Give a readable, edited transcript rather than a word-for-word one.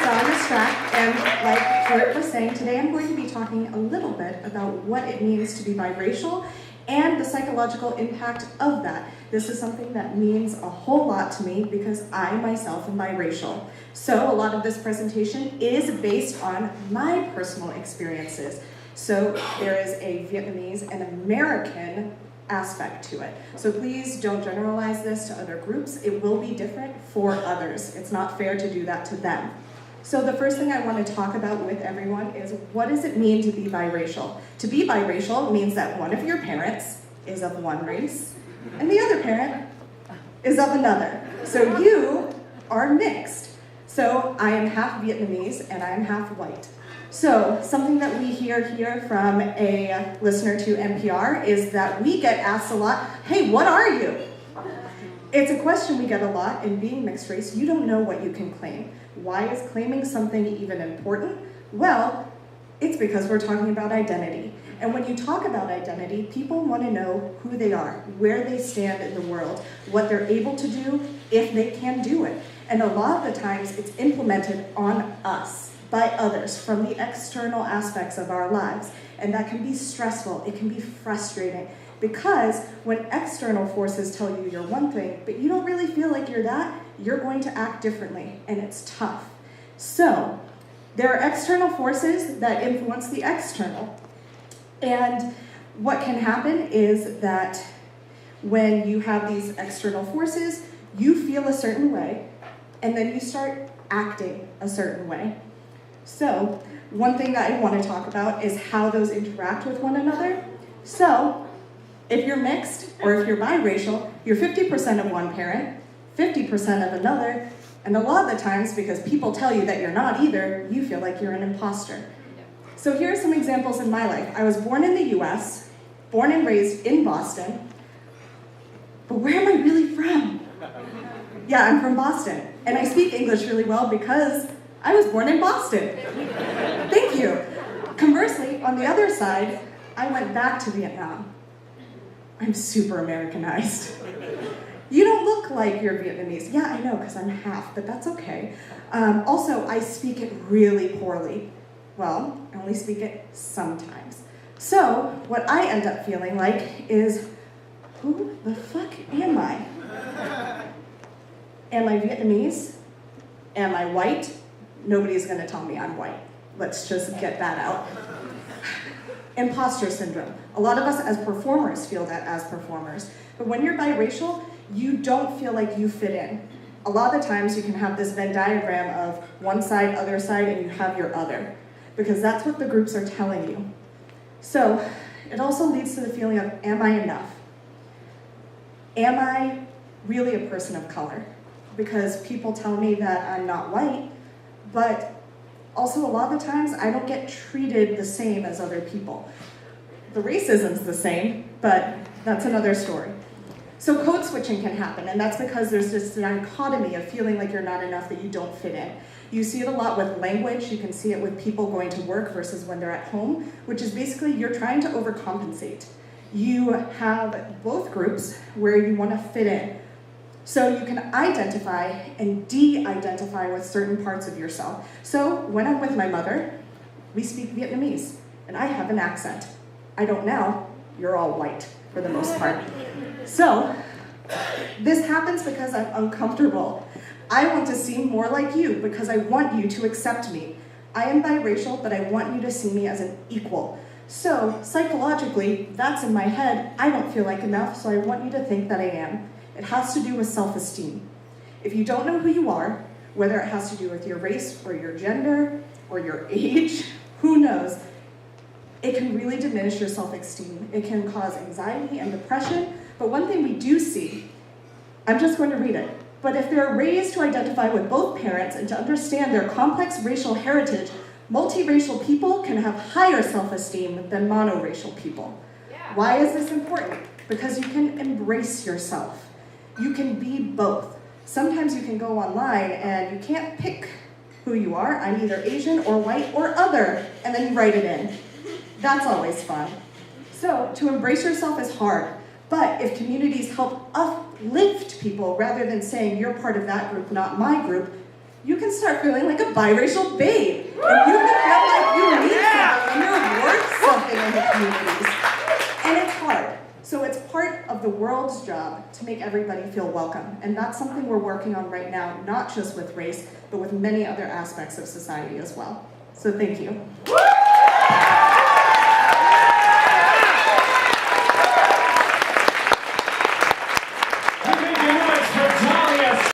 I'm Strack, and like Kurt was saying, today I'm going to be talking a little bit about what it means to be biracial and the psychological impact of that. This is something that means a whole lot to me because I myself am biracial. So a lot of this presentation is based on my personal experiences. So there is a Vietnamese and American aspect to it. So please don't generalize this to other groups. It will be different for others. It's not fair to do that to them. So the first thing I want to talk about with everyone is, what does it mean to be biracial? To be biracial means that one of your parents is of one race and the other parent is of another. So you are mixed. So I am half Vietnamese and I am half white. So something that we hear here from a listener to NPR is that we get asked a lot, hey, what are you? It's a question we get a lot, and being mixed race, you don't know what you can claim. Why is claiming something even important? Well, it's because we're talking about identity. And when you talk about identity, people want to know who they are, where they stand in the world, what they're able to do, if they can do it. And a lot of the times it's implemented on us, by others, from the external aspects of our lives. And that can be stressful, it can be frustrating, because when external forces tell you you're one thing, but you don't really feel like you're that, you're going to act differently, and it's tough. So, there are external forces that influence the external. And what can happen is that when you have these external forces, you feel a certain way, and then you start acting a certain way. So, one thing that I want to talk about is how those interact with one another. So, if you're mixed, or if you're biracial, you're 50% of one parent, 50% of another, and a lot of the times, because people tell you that you're not either, you feel like you're an imposter. So here are some examples in my life. I was born in the US, born and raised in Boston, but where am I really from? Yeah, I'm from Boston, and I speak English really well because I was born in Boston. Thank you. Conversely, on the other side, I went back to Vietnam. I'm super Americanized. You don't look like you're Vietnamese. Yeah, I know, because I'm half, but that's okay. Also, I speak it really poorly. Well, I only speak it sometimes. So, what I end up feeling like is, who the fuck am I? Am I Vietnamese? Am I white? Nobody's going to tell me I'm white. Let's just get that out. Imposter syndrome. A lot of us as performers feel that as performers. But when you're biracial, you don't feel like you fit in. A lot of the times you can have this Venn diagram of one side, other side, and you have your other. Because that's what the groups are telling you. So it also leads to the feeling of, am I enough? Am I really a person of color? Because people tell me that I'm not white, but also a lot of the times I don't get treated the same as other people. The racism's the same, but that's another story. So code switching can happen, and that's because there's this dichotomy of feeling like you're not enough, that you don't fit in. You see it a lot with language. You can see it with people going to work versus when they're at home, which is basically you're trying to overcompensate. You have both groups where you want to fit in. So you can identify and de-identify with certain parts of yourself. So when I'm with my mother, we speak Vietnamese, and I have an accent. I don't now. You're all white for the most part. So this happens because I'm uncomfortable. I want to seem more like you because I want you to accept me. I am biracial, but I want you to see me as an equal. So psychologically, that's in my head. I don't feel like enough, so I want you to think that I am. It has to do with self-esteem. If you don't know who you are, whether it has to do with your race or your gender or your age, who knows, it can really diminish your self-esteem. It can cause anxiety and depression. But one thing we do see, I'm just going to read it, but if they're raised to identify with both parents and to understand their complex racial heritage, multiracial people can have higher self-esteem than monoracial people. Yeah. Why is this important? Because you can embrace yourself. You can be both. Sometimes you can go online and you can't pick who you are. I'm either Asian or white or other, and then you write it in. That's always fun. So to embrace yourself is hard, but if communities help uplift people rather than saying you're part of that group, not my group, you can start feeling like a biracial babe. And you can feel like you need something and you're worth something in the communities. And it's hard. So it's part of the world's job to make everybody feel welcome. And that's something we're working on right now, not just with race, but with many other aspects of society as well. So thank you.